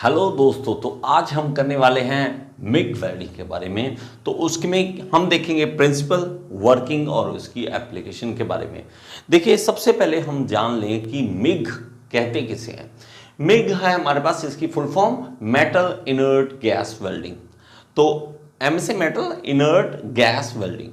Hello दोस्तों, तो आज हम करने वाले हैं मिग वेल्डिंग के बारे में। तो उसके में हम देखेंगे प्रिंसिपल, वर्किंग और उसकी एप्लीकेशन के बारे में। देखिए, सबसे पहले हम जान लें कि मिग कहते किसे हैं। मिग है हमारे पास, इसकी full form metal inert gas welding. तो एम से मेटल इनर्ट गैस वेल्डिंग,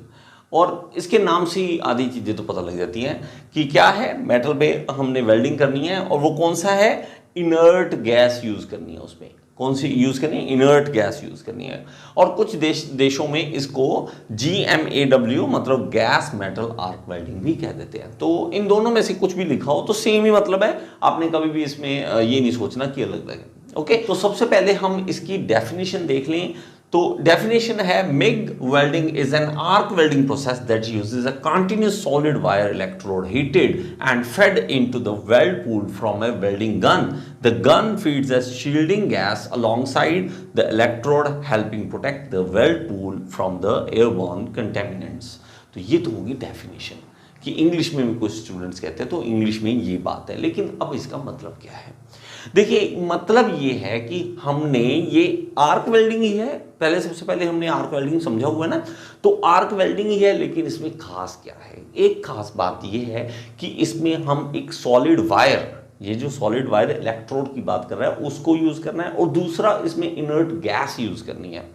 और इसके नाम से ही आधी चीज़ें तो पता लग जाती हैं कि क्या है। मेटल पे हमने वेल्डिंग करनी है, और वो कौन सा है, इनर्ट गैस यूज़ करनी है। उसमें कौन सी यूज़ करनी है, इनर्ट गैस यूज़ करनी है। और कुछ देशों में इसको GMAW मतलब गैस मेटल आर्क वेल्डिंग भी कह देते हैं। तो इन दोनों में से कुछ भी लिखा हो तो सेम ही मतलब है, आपने कभी भी इसमें ये नहीं सोचना कि अलग अलग है। ओके, तो सबसे पहले हम इसकी डेफिनेशन देख लें। तो डेफिनेशन है, MiG welding is an arc welding process that uses a continuous solid wire electrode heated and fade into the weld pool from a welding gun. The gun feeds a shielding gas alongside the electrode helping protect the weld pool from the airborne contaminants. तो ये तो होगी definition कि English में भी कुछ students कहते हैं, तो इंग्लिश में ये बात है। लेकिन अब इसका मतलब क्या है? देखिए, मतलब ये है कि हमने ये आर्क वेल्डिंग ही है। पहले सबसे पहले हमने आर्क वेल्डिंग समझा हुआ है ना, तो आर्क वेल्डिंग ही है। लेकिन इसमें खास क्या है? एक खास बात ये है कि इसमें हम एक सॉलिड वायर, ये जो सॉलिड वायर इलेक्ट्रोड की बात कर रहा है उसको यूज करना है, और दूसरा इसमें इनर्ट गैस यूज करनी है।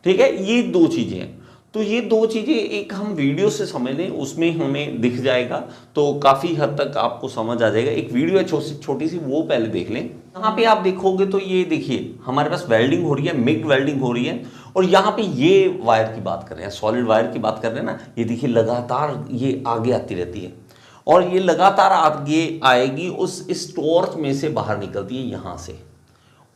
ठीक है, ये दो चीजें हैं। तो ये दो चीज़ें एक हम वीडियो से समझ लें, उसमें हमें दिख जाएगा, तो काफ़ी हद तक आपको समझ आ जाएगा। एक वीडियो है छोटी सी, वो पहले देख लें। यहाँ पे आप देखोगे तो ये देखिए, हमारे पास वेल्डिंग हो रही है, मिग वेल्डिंग हो रही है। और यहाँ पे ये वायर की बात कर रहे हैं, सॉलिड वायर की बात कर रहे हैं ना। ये देखिए, लगातार ये आगे आती रहती है, और ये लगातार आगे आएगी, उस इस टॉर्च में से बाहर निकलती है यहाँ से,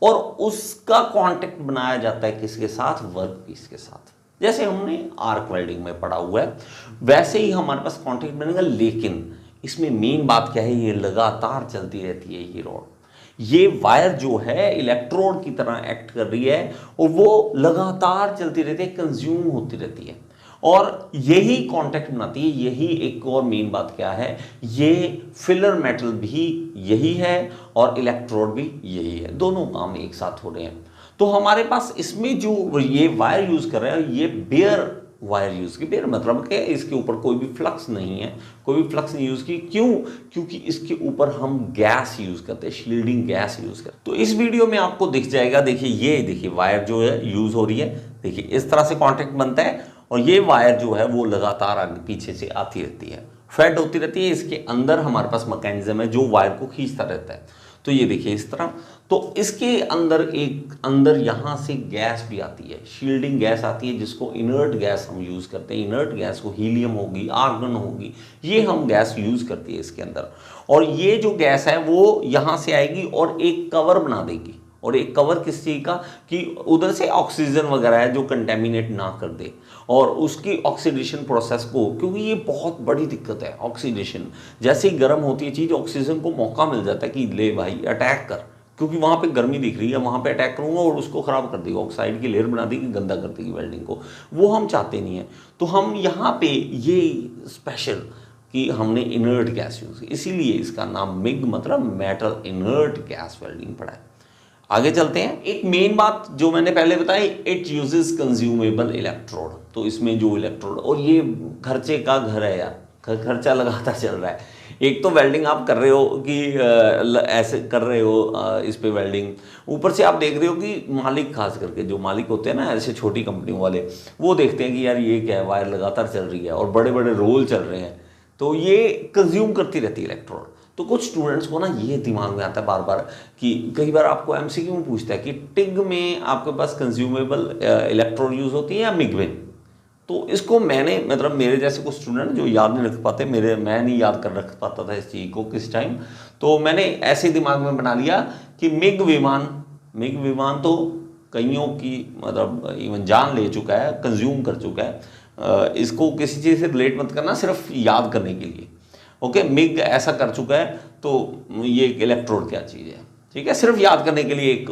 और उसका कॉन्टेक्ट बनाया जाता है किसके साथ, वर्क पीस के साथ। जैसे हमने आर्क वेल्डिंग में पढ़ा हुआ है, वैसे ही हमारे पास कॉन्टेक्ट बनेगा। लेकिन इसमें मेन बात क्या है, ये लगातार चलती रहती है। ये रॉड, ये वायर जो है इलेक्ट्रोड की तरह एक्ट कर रही है, और वो लगातार चलती रहती है, कंज्यूम होती रहती है, और यही कांटेक्ट बनाती है। यही एक और मेन बात क्या है, ये फिलर मेटल भी यही है और इलेक्ट्रोड भी यही है। दोनों काम एक साथ हो रहे हैं। तो हमारे पास इसमें जो ये वायर यूज कर रहे हैं, ये बेयर वायर यूज की। बेयर मतलब कि इसके ऊपर कोई भी फ्लक्स नहीं है, कोई भी फ्लक्स नहीं यूज की। क्यों? क्योंकि इसके ऊपर हम गैस यूज करते हैं, शील्डिंग गैस यूज करते हैं। तो इस वीडियो में आपको दिख जाएगा। देखिए, ये देखिए वायर जो है यूज हो रही है। देखिए, इस तरह से कॉन्टेक्ट बनता है, और ये वायर जो है वो लगातार आगे पीछे से आती रहती है, फेड होती रहती है। इसके अंदर हमारे पास मैकेनिज्म है जो वायर को खींचता रहता है। तो ये देखिए इस तरह। तो इसके अंदर यहाँ से गैस भी आती है, शील्डिंग गैस आती है, जिसको इनर्ट गैस हम यूज़ करते हैं। इनर्ट गैस को हीलियम होगी, आर्गन होगी, ये हम गैस यूज़ करती है इसके अंदर। और ये जो गैस है वो यहाँ से आएगी और एक कवर बना देगी। और एक कवर किस चीज़ का, कि उधर से ऑक्सीजन वगैरह है जो कंटेमिनेट ना कर दे, और उसकी ऑक्सीडेशन प्रोसेस को, क्योंकि ये बहुत बड़ी दिक्कत है ऑक्सीडेशन। जैसे ही गर्म होती है चीज़, ऑक्सीजन को मौका मिल जाता है कि ले भाई अटैक कर, क्योंकि वहाँ पे गर्मी दिख रही है, वहाँ पे अटैक करूँगा और उसको ख़राब कर देगी, ऑक्साइड की लेयर बना देगी, गंदा कर देगी वेल्डिंग को। वो हम चाहते नहीं है। तो हम यहाँ पे ये स्पेशल कि हमने इनर्ट गैस यूज़ की, इसीलिए इसका नाम मिग मतलब मेटल इनर्ट गैस वेल्डिंग पड़ा है। आगे चलते हैं। एक मेन बात जो मैंने पहले बताई, इट यूजेस कंज्यूमेबल इलेक्ट्रोड। तो इसमें जो इलेक्ट्रोड, और ये खर्चे का घर है यार, खर्चा लगाता चल रहा है। एक तो वेल्डिंग आप कर रहे हो कि ऐसे कर रहे हो इस पे वेल्डिंग, ऊपर से आप देख रहे हो कि मालिक, खास करके जो मालिक होते हैं ना ऐसे छोटी कंपनियों वाले, वो देखते हैं कि यार ये क्या है, वायर लगातार चल रही है और बड़े बड़े रोल चल रहे हैं, तो ये कंज्यूम करती रहती है इलेक्ट्रोड। तो कुछ स्टूडेंट्स को ना ये दिमाग में आता है बार बार कि कई बार आपको एमसीक्यू में पूछता है कि टिग में आपके पास कंज्यूमेबल इलेक्ट्रोड यूज होती है या मिग में। तो इसको मैंने, मतलब मेरे जैसे कुछ स्टूडेंट जो याद नहीं रख पाते, मैं नहीं याद कर रख पाता था इस चीज़ को किस टाइम, तो मैंने ऐसे दिमाग में बना लिया कि मिग विमान तो कईयों की मतलब इवन जान ले चुका है, कंज्यूम कर चुका है। इसको किसी चीज़ से रिलेट मत करना, सिर्फ याद करने के लिए। ओके, मिग ऐसा कर चुका है, तो ये इलेक्ट्रोड क्या चीज़ है, ठीक है, सिर्फ याद करने के लिए। एक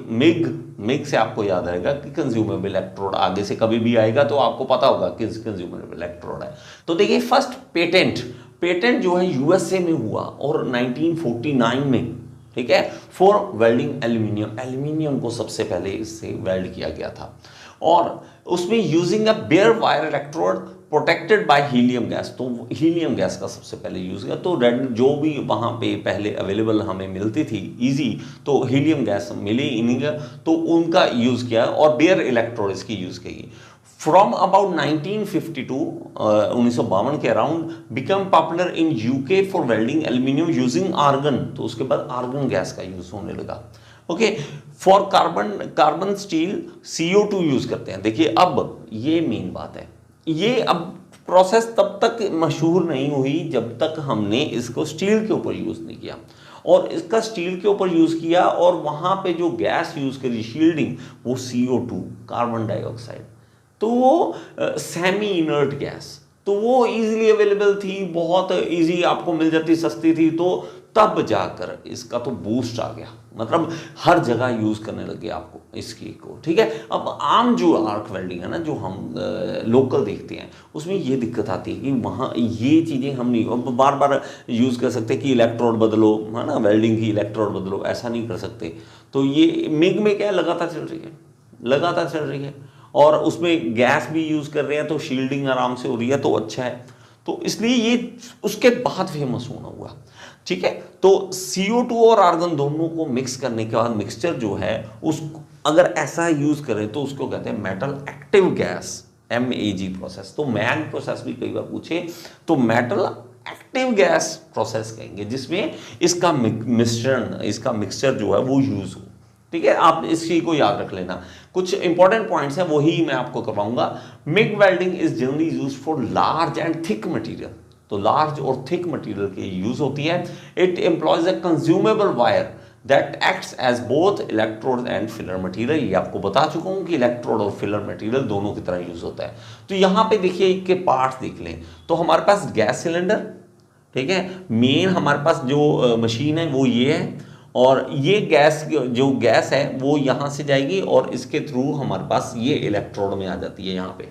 मिग से आपको याद आएगा कि कंज्यूमेबल इलेक्ट्रोड, आगे से कभी भी आएगा तो आपको पता होगा कि कंज्यूमेबल इलेक्ट्रोड है। तो देखिए, फर्स्ट पेटेंट जो है यूएसए में हुआ, और 1949 में ठीक है, फॉर वेल्डिंग एल्यूमिनियम, एल्यूमिनियम को सबसे पहले इससे वेल्ड किया गया था, और उसमें using a bare wire electrode protected by helium gas, तो हीलियम गैस का सबसे पहले यूज किया। तो रेड जो भी वहाँ पे पहले अवेलेबल हमें मिलती थी इजी, तो हीलियम गैस मिली इन्हीं, तो उनका यूज किया और बेयर इलेक्ट्रोड इसकी यूज की। फ्रॉम अबाउट 1952 1952 के around become popular in UK for welding aluminium using argon, तो उसके बाद आर्गन गैस का यूज होने लगा। Okay, for carbon steel CO2 use करते हैं। देखिए अब ये मेन बात है, ये अब प्रोसेस तब तक मशहूर नहीं हुई जब तक हमने इसको स्टील के ऊपर यूज नहीं किया, और इसका स्टील के ऊपर यूज किया, और वहां पे जो गैस यूज करी शील्डिंग, वो CO2 कार्बन डाइऑक्साइड, तो वो सेमी इनर्ट गैस, तो वो इजीली अवेलेबल थी, बहुत इजी आपको मिल जाती, सस्ती थी, तो तब जाकर इसका तो बूस्ट आ गया, मतलब हर जगह यूज करने लगे आपको इसकी को। ठीक है, अब आम जो आर्क वेल्डिंग है ना, जो हम लोकल देखते हैं, उसमें ये दिक्कत आती है कि वहाँ ये चीज़ें हम नहीं बार बार यूज़ कर सकते कि इलेक्ट्रोड बदलो, है ना, वेल्डिंग की इलेक्ट्रोड बदलो, ऐसा नहीं कर सकते। तो ये मिग में क्या है, लगातार चल रही है, लगातार चल रही है, और उसमें गैस भी यूज़ कर रहे हैं, तो शील्डिंग आराम से हो रही है, तो अच्छा है, तो इसलिए ये उसके बाद फेमस होना हुआ। ठीक है, तो CO2 और आर्गन दोनों को मिक्स करने के बाद मिक्सचर जो है, उस अगर ऐसा यूज करें तो उसको कहते हैं metal active gas, MEG process. तो मैग प्रोसेस भी कई बार पूछे तो मेटल एक्टिव गैस प्रोसेस कहेंगे, जिसमें इसका मिश्रण, इसका मिक्सचर जो है वो यूज हो। ठीक है, आप इस चीज को याद रख लेना। कुछ इंपॉर्टेंट पॉइंट्स हैं वही मैं आपको करवाऊंगा। MIG welding is generally used for large and thick material, तो लार्ज और थिक मटेरियल की यूज होती है। It employs a consumable wire that acts as both electrode and filler material. ये आपको बता चुका हूं कि इलेक्ट्रोड और फिलर मटेरियल दोनों की तरह यूज होता है। तो यहां पे देखिए इसके पार्ट्स देख लें, तो हमारे पास गैस सिलेंडर, ठीक है, मेन हमारे पास जो मशीन है वो ये है, और ये गैस जो गैस है वो यहाँ से जाएगी और इसके थ्रू हमारे पास ये इलेक्ट्रोड में आ जाती है यहाँ पे।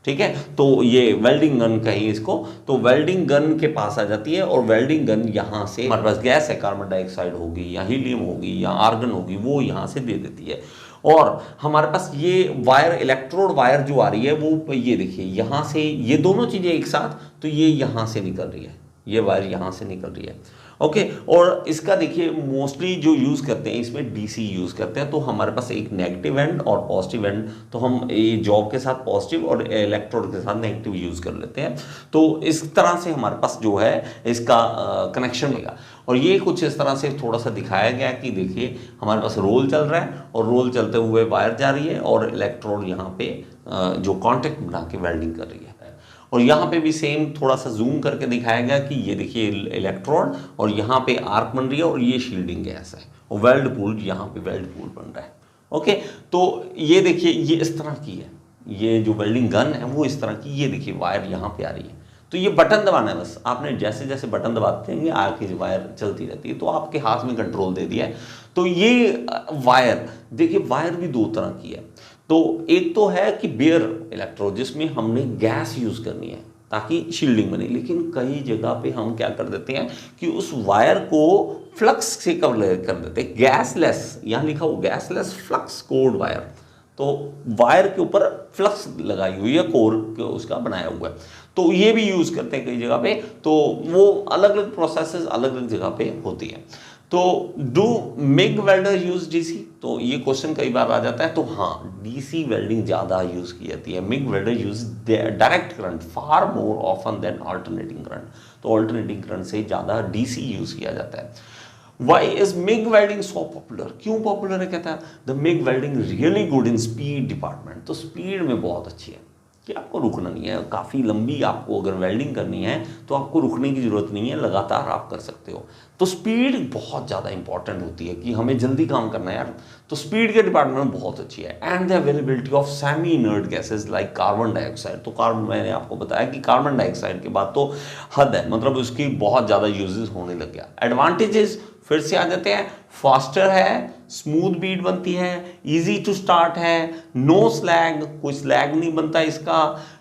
ठीक है, तो ये वेल्डिंग गन कहीं इसको, तो वेल्डिंग गन के पास आ जाती है, और वेल्डिंग गन यहाँ से हमारे पास गैस है, कार्बन डाइऑक्साइड होगी या हीलियम होगी या आर्गन होगी, वो यहाँ से दे देती है। और हमारे पास ये वायर, इलेक्ट्रोड वायर जो आ रही है वो ये देखिए यहाँ से, ये दोनों चीज़ें एक साथ, तो ये यहाँ से निकल रही है, ये वायर यहाँ से निकल रही है। ओके, और इसका देखिए मोस्टली जो यूज़ करते हैं इसमें DC यूज़ करते हैं, तो हमारे पास एक नेगेटिव एंड और पॉजिटिव एंड, तो हम ये जॉब के साथ पॉजिटिव और इलेक्ट्रोड के साथ नेगेटिव यूज़ कर लेते हैं। तो इस तरह से हमारे पास जो है इसका कनेक्शन होगा, और ये कुछ इस तरह से थोड़ा सा दिखाया गया कि देखिए हमारे पास रोल चल रहा है, और रोल चलते हुए वायर जा रही है, और इलेक्ट्रोड यहाँ पे जो कॉन्टेक्ट बना के वेल्डिंग कर रही है। और यहाँ पे भी सेम थोड़ा सा जूम करके दिखाया गया कि ये देखिए इलेक्ट्रोड, और यहाँ पे आर्क बन रही है, और ये शील्डिंग गैस है, और वेल्ड पूल, यहाँ पे वेल्ड पूल बन रहा है। ओके, तो ये देखिए ये इस तरह की है, ये जो वेल्डिंग गन है वो इस तरह की, ये देखिए वायर यहाँ पे आ रही है, तो ये बटन दबाना है बस, आपने जैसे जैसे बटन दबाते हैं आगे वायर चलती रहती है, तो आपके हाथ में कंट्रोल दे दिया है। तो ये वायर देखिए, वायर भी दो तरह की है, तो एक तो है कि बेयर इलेक्ट्रोड, जिसमें हमने गैस यूज करनी है ताकि शील्डिंग बने, लेकिन कई जगह पे हम क्या कर देते हैं कि उस वायर को फ्लक्स से कवर कर देते हैं, गैसलेस, यहाँ लिखा हो गैसलेस फ्लक्स कोड वायर, तो वायर के ऊपर फ्लक्स लगाई हुई है, कोर उसका बनाया हुआ है, तो ये भी यूज करते हैं कई जगह पे। तो वो अलग अलग प्रोसेसेस अलग अलग जगह पे होती है। तो do MiG welder use DC, तो ये क्वेश्चन कई बार आ जाता है। तो हाँ, DC वेल्डिंग ज्यादा यूज की जाती है। MIG welder use direct current far more often than alternating current, तो अल्टरनेटिंग करंट से ज्यादा DC यूज किया जाता है। Why is MIG welding so popular? क्यों पॉपुलर है? कहता है the MIG welding really good in speed department, तो स्पीड में बहुत अच्छी है कि आपको रुकना नहीं है, काफ़ी लंबी आपको अगर वेल्डिंग करनी है तो आपको रुकने की ज़रूरत नहीं है, लगातार आप कर सकते हो। तो स्पीड बहुत ज़्यादा इंपॉर्टेंट होती है कि हमें जल्दी काम करना है यार, तो स्पीड के डिपार्टमेंट में बहुत अच्छी है। And the availability of semi inert gases like carbon dioxide, तो कार्बन, मैंने आपको बताया कि कार्बन डाइऑक्साइड के बाद तो हद है, मतलब उसकी बहुत ज़्यादा यूजेस होने लग गया। एडवांटेजेस फिर से आ जाते हैं, फास्टर है, स्मूथ बीट बनती है, इजी टू स्टार्ट है, नो स्लैग, कोई स्लैग नहीं बनता इसका,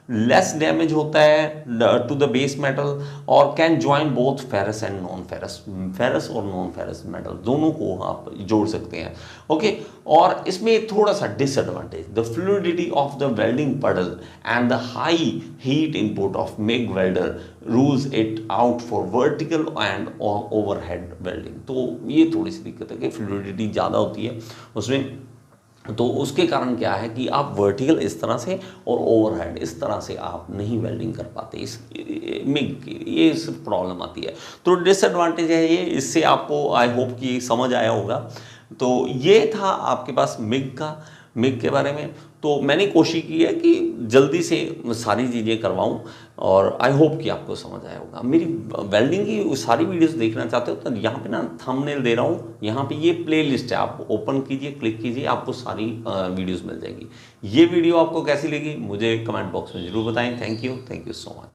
लेस डैमेज होता है टू द बेस मेटल और can join both ferrous and non ferrous, ferrous और नॉन फेरस मेटल दोनों को आप जोड़ सकते हैं। ओके, और इसमें थोड़ा सा disadvantage, the fluidity of the welding puddle and the high heat input of MIG welder rules it out for vertical and overhead welding. तो ये थोड़ी सी दिक्कत है कि फ्लूइडिटी ज़्यादा होती है उसमें, तो उसके कारण क्या है कि आप वर्टिकल इस तरह से और ओवरहेड इस तरह से आप नहीं वेल्डिंग कर पाते, इस मिग की ये सिर्फ प्रॉब्लम आती है। तो डिसएडवांटेज है ये, इससे आपको आई होप कि समझ आया होगा। तो ये था आपके पास मिग के बारे में। तो मैंने कोशिश की है कि जल्दी से सारी चीज़ें करवाऊं और आई होप कि आपको समझ आया होगा। मेरी वेल्डिंग की सारी वीडियोस देखना चाहते हो तो यहाँ पे ना थंबनेल दे रहा हूँ, यहाँ पे ये प्लेलिस्ट है, आप ओपन कीजिए, क्लिक कीजिए, आपको सारी वीडियोस मिल जाएगी। ये वीडियो आपको कैसी लगी मुझे कमेंट बॉक्स में ज़रूर बताएं। Thank you so much.